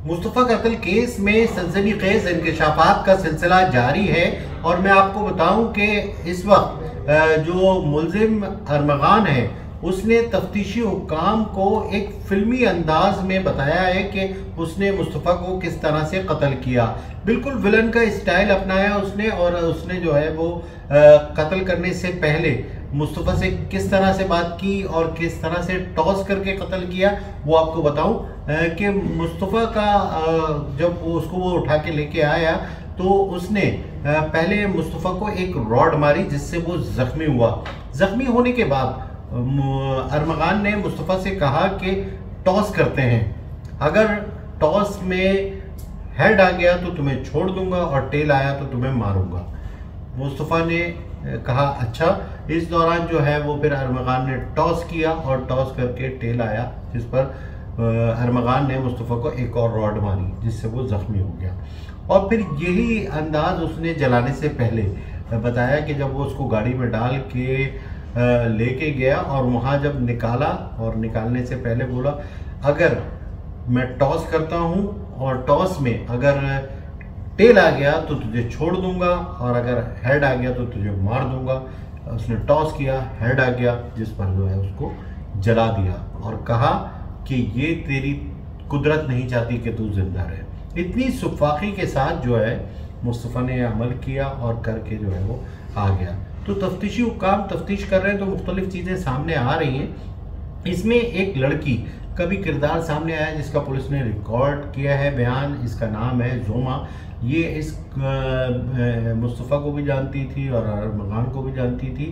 मुस्तफ़ा कत्ल केस में सनसनीखेज इंकशाफात का सिलसिला जारी है और मैं आपको बताऊं कि इस वक्त जो मुलजिम अरमगान है उसने तफ्तीशी हुक्काम को एक फिल्मी अंदाज में बताया है कि उसने मुस्तफ़ा को किस तरह से कत्ल किया। बिल्कुल विलन का स्टाइल अपनाया उसने, और उसने जो है वो कत्ल करने से पहले मुस्तफ़ा से किस तरह से बात की और किस तरह से टॉस करके कत्ल किया वो आपको बताऊं कि मुस्तफ़ा का जब उसको वो उठा के लेके आया तो उसने पहले मुस्तफ़ा को एक रॉड मारी जिससे वो ज़ख्मी हुआ। ज़ख्मी होने के बाद अरमगान ने मुस्तफ़ा से कहा कि टॉस करते हैं, अगर टॉस में हेड आ गया तो तुम्हें छोड़ दूंगा और टेल आया तो तुम्हें मारूंगा। मुस्तफ़ा ने कहा अच्छा। इस दौरान जो है वो फिर अरमगान ने टॉस किया और टॉस करके टेल आया, जिस पर अरमगान ने मुस्तफ़ा को एक और रॉड मारी जिससे वो ज़ख्मी हो गया। और फिर यही अंदाज उसने जलाने से पहले बताया कि जब वो उसको गाड़ी में डाल के लेके गया और वहाँ जब निकाला और निकालने से पहले बोला अगर मैं टॉस करता हूँ और टॉस में अगर टेल आ गया तो तुझे छोड़ दूंगा और अगर हेड आ गया तो तुझे मार दूंगा। उसने टॉस किया, हेड आ गया, जिस पर जो है उसको जला दिया और कहा कि ये तेरी कुदरत नहीं चाहती कि तू जिंदा रहे। इतनी सुफाकी के साथ जो है मुस्तफ़ा ने अमल किया और करके जो है वो आ गया। तो तफ्तीशी हुक्काम तफ्तीश कर रहे हैं तो मुख्तलिफ चीज़ें सामने आ रही हैं। इसमें एक लड़की का भी किरदार सामने आया जिसका पुलिस ने रिकॉर्ड किया है बयान। इसका नाम है जोमा। ये इस मुस्तफ़ा को भी जानती थी और अरमगान को भी जानती थी।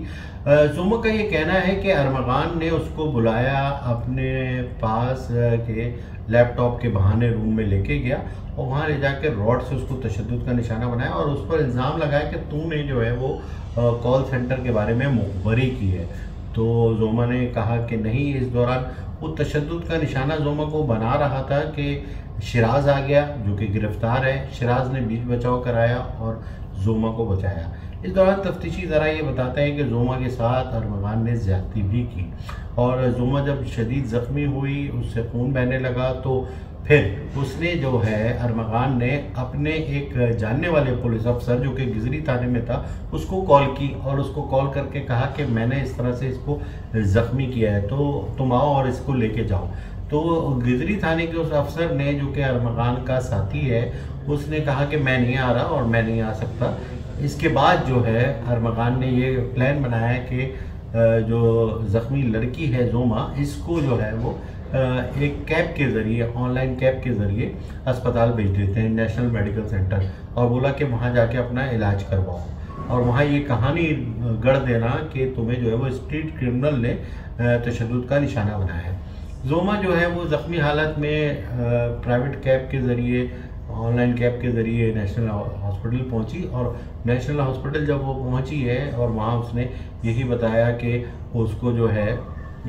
जोमा का ये कहना है कि अरमगान ने उसको बुलाया, अपने पास के लैपटॉप के बहाने रूम में लेके गया और वहाँ ले जाकर रॉड से उसको तशद्दुद का निशाना बनाया और उस पर इल्ज़ाम लगाया कि तूने जो है वो कॉल सेंटर के बारे में मुखबरी की है। तो जोमा ने कहा कि नहीं, इस दौरान वो तशद्दुद का निशाना जोमा को बना रहा था कि शिराज आ गया जो कि गिरफ्तार है। शिराज ने बीच बचाव कराया और जोमा को बचाया। इस दौरान तफ्तीशी ज़रा ये बताते हैं कि जोमा के साथ अरमगान ने ज़्यादती भी की और जोमा जब शदीद ज़ख्मी हुई, उससे खून बहने लगा, तो फिर उसने जो है अरमगान ने अपने एक जानने वाले पुलिस अफसर जो कि गिजरी थाने में था उसको कॉल की और उसको कॉल करके कहा कि मैंने इस तरह से इसको ज़ख्मी किया है, तो तुम आओ और इसको लेके जाओ। तो गिजरी थाने के उस अफसर ने जो कि अरमगान का साथी है उसने कहा कि मैं नहीं आ रहा और मैं नहीं आ सकता। इसके बाद जो है अरमगान ने ये प्लान बनाया कि जो ज़ख्मी लड़की है जोमा, इसको जो है वो एक कैब के ज़रिए, ऑनलाइन कैब के ज़रिए अस्पताल भेज देते हैं, नेशनल मेडिकल सेंटर, और बोला कि वहाँ जाके अपना इलाज करवाओ और वहाँ ये कहानी गढ़ देना कि तुम्हें जो है वो स्ट्रीट क्रिमिनल ने तशद्दुद का निशाना बनाया है। जोमा जो है वो ज़ख्मी हालत में प्राइवेट कैब के ज़रिए, ऑनलाइन कैब के ज़रिए नेशनल हॉस्पिटल पहुंची और नेशनल हॉस्पिटल जब वो पहुंची है और वहाँ उसने यही बताया कि उसको जो है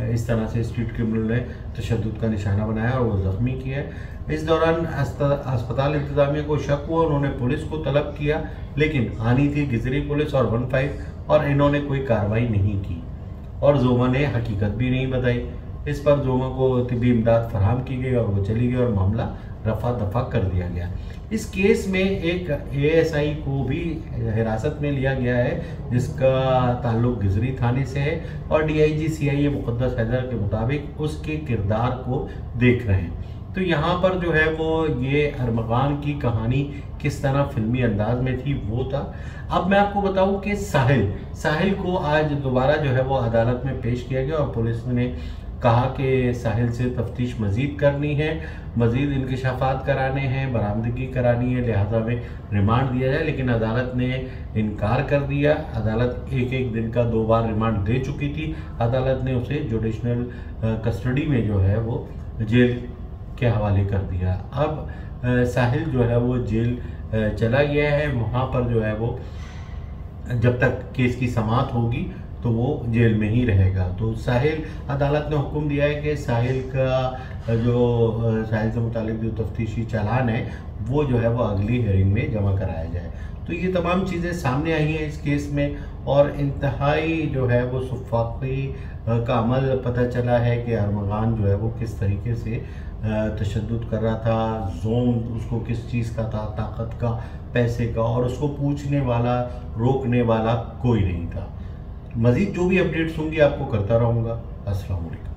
इस तरह से स्ट्रीट क्रिमिनल ने तशद्दुद का निशाना बनाया और वो ज़ख्मी किया है। इस दौरान अस्पताल इंतज़ामिया को शक हुआ, उन्होंने पुलिस को तलब किया, लेकिन आनी थी गिजरी पुलिस और 15 और इन्होंने कोई कार्रवाई नहीं की और जोमा ने हकीकत भी नहीं बताई। इस पर जोमा को तिब्बी इमदाद फराहम की गई और वो चली गई और मामला रफा दफा कर दिया गया। इस केस में एक ASI को भी हिरासत में लिया गया है जिसका ताल्लुक गिजरी थाने से है और DIG CIA मुक़द्दस हैदर के मुताबिक उसके किरदार को देख रहे हैं। तो यहाँ पर जो है वो ये अरमगान की कहानी किस तरह फिल्मी अंदाज में थी वो था। अब मैं आपको बताऊं कि साहिल को आज दोबारा जो है वो अदालत में पेश किया गया और पुलिस ने कहा कि साहिल से तफ्तीश मज़ीद करनी है, मज़ीद इंकशाफात कराने हैं, बरामदगी करानी है, लिहाजा में रिमांड दिया जाए, लेकिन अदालत ने इनकार कर दिया। अदालत एक दिन का 2 बार रिमांड दे चुकी थी। अदालत ने उसे जुडिशनल कस्टडी में जो है वो जेल के हवाले कर दिया। अब साहिल जो है वो जेल चला गया है, वहाँ पर जो है वो जब तक केस की समाअत होगी तो वो जेल में ही रहेगा। तो साहिल, अदालत ने हुक्म दिया है कि साहिल से मुतालिक जो तफ्तीशी चालान है वो जो है वो अगली हेयरिंग में जमा कराया जाए। तो ये तमाम चीज़ें सामने आई हैं इस केस में और इंतहाई जो है वो सुफाकी का अमल पता चला है कि अरमगान जो है वो किस तरीके से तशद्दुद कर रहा था, जोन उसको किस चीज़ का था, ताकत का, पैसे का, और उसको पूछने वाला, रोकने वाला कोई नहीं था। मज़ीद जो भी अपडेट्स होंगी आपको करता रहूँगा। अस्सलाम वालेकुम।